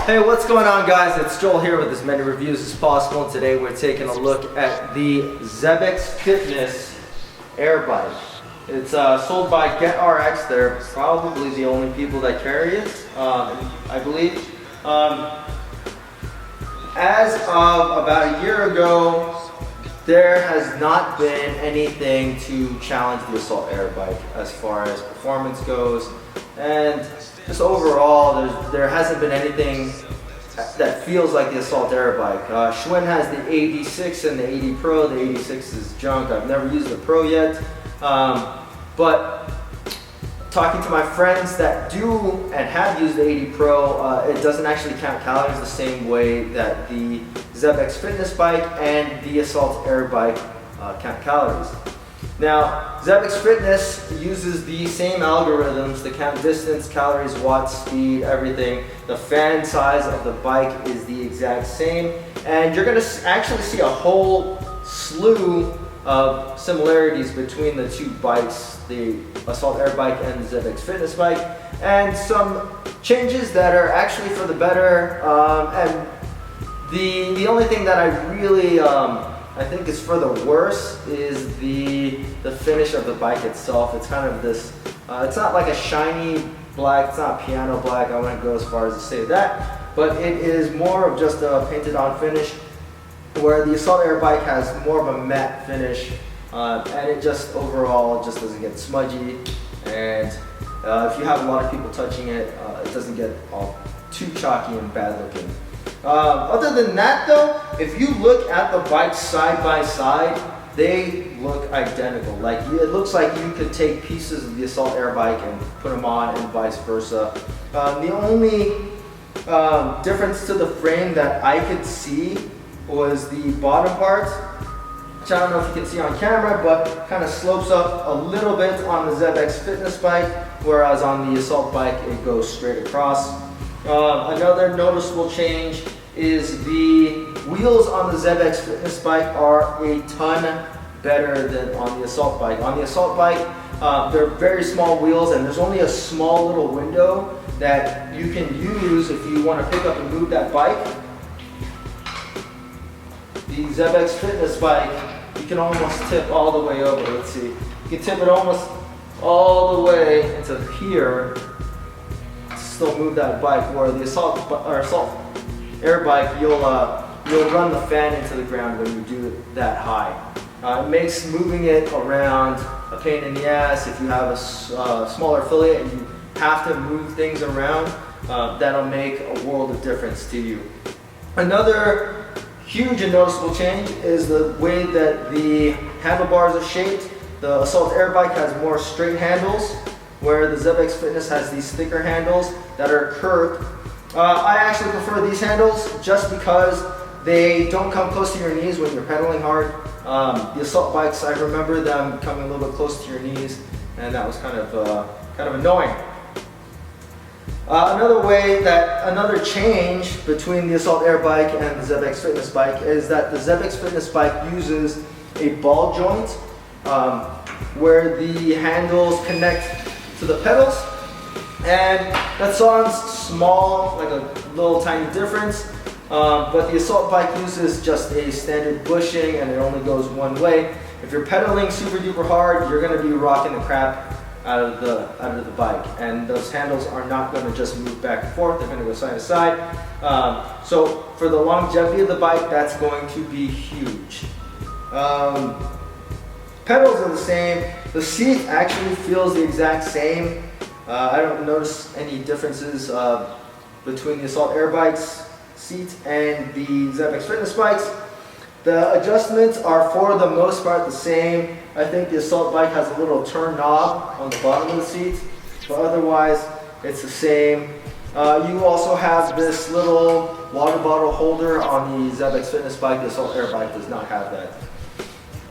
Hey, what's going on, guys? It's Joel here with as many reviews as possible, and today we're taking a look at the Xebex Fitness Air Bike. It's sold by GetRxd. They're probably the only people that carry it, I believe. As of about a year ago, there has not been anything to challenge the Assault Air Bike as far as performance goes, and just overall, there hasn't been anything that feels like the Assault Air Bike. Schwinn has the 86 and the 80 Pro. The 86 is junk. I've never used the Pro yet. But talking to my friends that do and have used the 80 Pro, it doesn't actually count calories the same way that the Xebex Fitness Bike and the Assault Air Bike count calories. Now, Xebex Fitness uses the same algorithms to count distance, calories, watts, speed, everything. The fan size of the bike is the exact same, and you're going to actually see a whole slew of similarities between the two bikes, the Assault Air Bike and the Xebex Fitness Bike, and some changes that are actually for the better. And the only thing that I really I think is for the worse is the finish of the bike itself. It's kind of this, it's not like a shiny black, it's not piano black, I wouldn't go as far as to say that, but it is more of just a painted on finish, where the Assault Air Bike has more of a matte finish, and it just overall just doesn't get smudgy, and if you have a lot of people touching it, it doesn't get all too chalky and bad looking. Other than that though, if you look at the bikes side by side, they look identical. Like, it looks like you could take pieces of the Assault Air Bike and put them on, and vice versa. The only difference to the frame that I could see was the bottom part, which I don't know if you can see on camera, but kind of slopes up a little bit on the Xebex Fitness Bike, whereas on the Assault Bike it goes straight across. Another noticeable change is the wheels on the Xebex Fitness Bike are a ton better than on the Assault Bike. On the Assault Bike, they're very small wheels, and there's only a small little window that you can use if you want to pick up and move that bike. The Xebex Fitness Bike, you can almost tip all the way over. Let's see. You can tip it almost all the way into here, still move that bike, where the Assault Air Bike, you'll run the fan into the ground when you do it that high. It makes moving it around a pain in the ass. If you have a smaller affiliate and you have to move things around, that'll make a world of difference to you. Another huge and noticeable change is the way that the handlebars are shaped. The Assault Air Bike has more straight handles, where the Xebex Fitness has these thicker handles that are curved. I actually prefer these handles just because they don't come close to your knees when you're pedaling hard. The Assault bikes, I remember them coming a little bit close to your knees, and that was kind of annoying. Another change between the Assault Air Bike and the Xebex Fitness Bike is that the Xebex Fitness Bike uses a ball joint where the handles connect to the pedals, and that sounds small, like a little tiny difference, but the Assault Bike uses just a standard bushing, and it only goes one way. If you're pedaling super duper hard, you're going to be rocking the crap out of the bike, and those handles are not going to just move back and forth, they're going to go side to side. So for the longevity of the bike, that's going to be huge. Pedals are the same. The seat actually feels the exact same. I don't notice any differences between the Assault Air Bike's seat and the Xebex Fitness Bikes. The adjustments are for the most part the same. I think the Assault Bike has a little turn knob on the bottom of the seat, but otherwise it's the same. You also have this little water bottle holder on the Xebex Fitness Bike. The Assault Air Bike does not have that.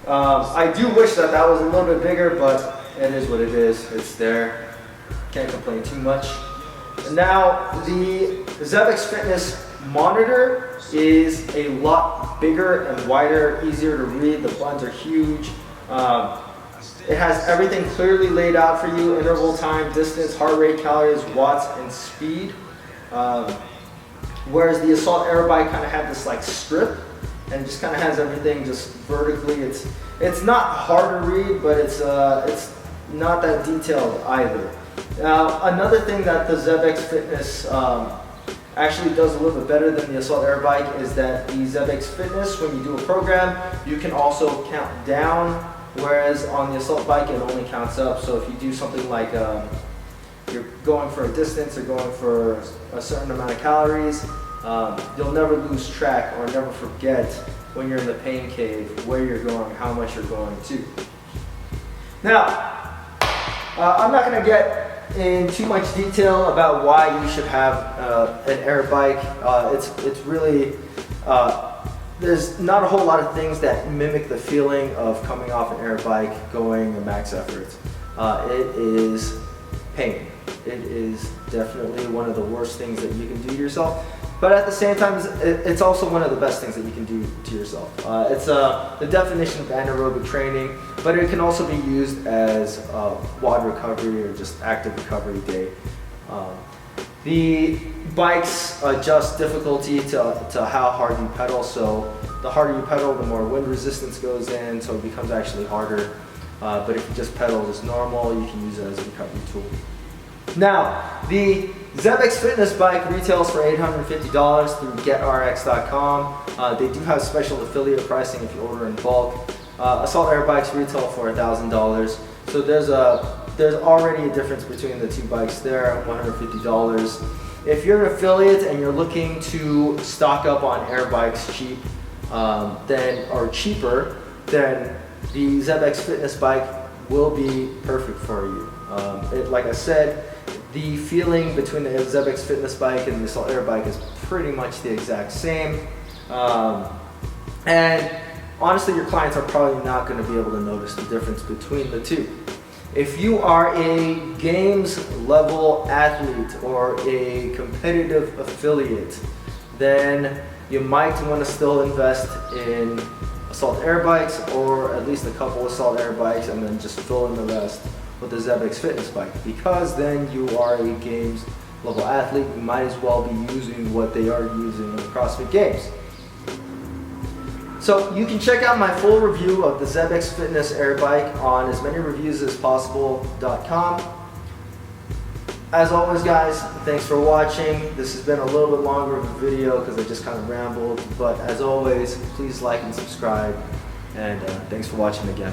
I do wish that was a little bit bigger, but it is what it is. It's there. Can't complain too much. And now the Xebex Fitness monitor is a lot bigger and wider, easier to read. The buttons are huge. It has everything clearly laid out for you: interval, time, distance, heart rate, calories, watts, and speed. Whereas the Assault Air Bike kind of had this like strip and just kind of has everything just vertically. It's not hard to read, but it's not that detailed either. Now, another thing that the Xebex Fitness actually does a little bit better than the Assault Air Bike is that the Xebex Fitness, when you do a program, you can also count down, whereas on the Assault Bike it only counts up. So if you do something like you're going for a distance or going for a certain amount of calories, you'll never lose track or never forget when you're in the pain cave where you're going, how much you're going to. Now, I'm not going to get in too much detail about why you should have an air bike. It's really, there's not a whole lot of things that mimic the feeling of coming off an air bike going a max effort. It is pain. It is definitely one of the worst things that you can do to yourself. But at the same time, it's also one of the best things that you can do to yourself. It's the definition of anaerobic training, but it can also be used as WOD recovery or just active recovery day. The bikes adjust difficulty to how hard you pedal, so the harder you pedal, the more wind resistance goes in, so it becomes actually harder. But if you just pedal as normal, you can use it as a recovery tool. Now, the Xebex Fitness bike retails for $850 through GetRxd.com. They do have special affiliate pricing if you order in bulk. Assault Air bikes retail for $1,000. So there's already a difference between the two bikes there, $150. If you're an affiliate and you're looking to stock up on air bikes cheap, or cheaper, then the Xebex Fitness bike will be perfect for you. Like I said, the feeling between the Xebex Fitness bike and the Assault Air bike is pretty much the exact same. And honestly, your clients are probably not going to be able to notice the difference between the two. If you are a games level athlete or a competitive affiliate, then you might want to still invest in Assault Air bikes, or at least a couple Assault Air bikes, and then just fill in the rest with the Xebex Fitness bike, because then you are a games level athlete. You might as well be using what they are using in the CrossFit Games. So you can check out my full review of the Xebex Fitness Air Bike on as many reviews as possible.com. As always, guys, thanks for watching. This has been a little bit longer of a video because I just kind of rambled, but as always, please like and subscribe, and thanks for watching again.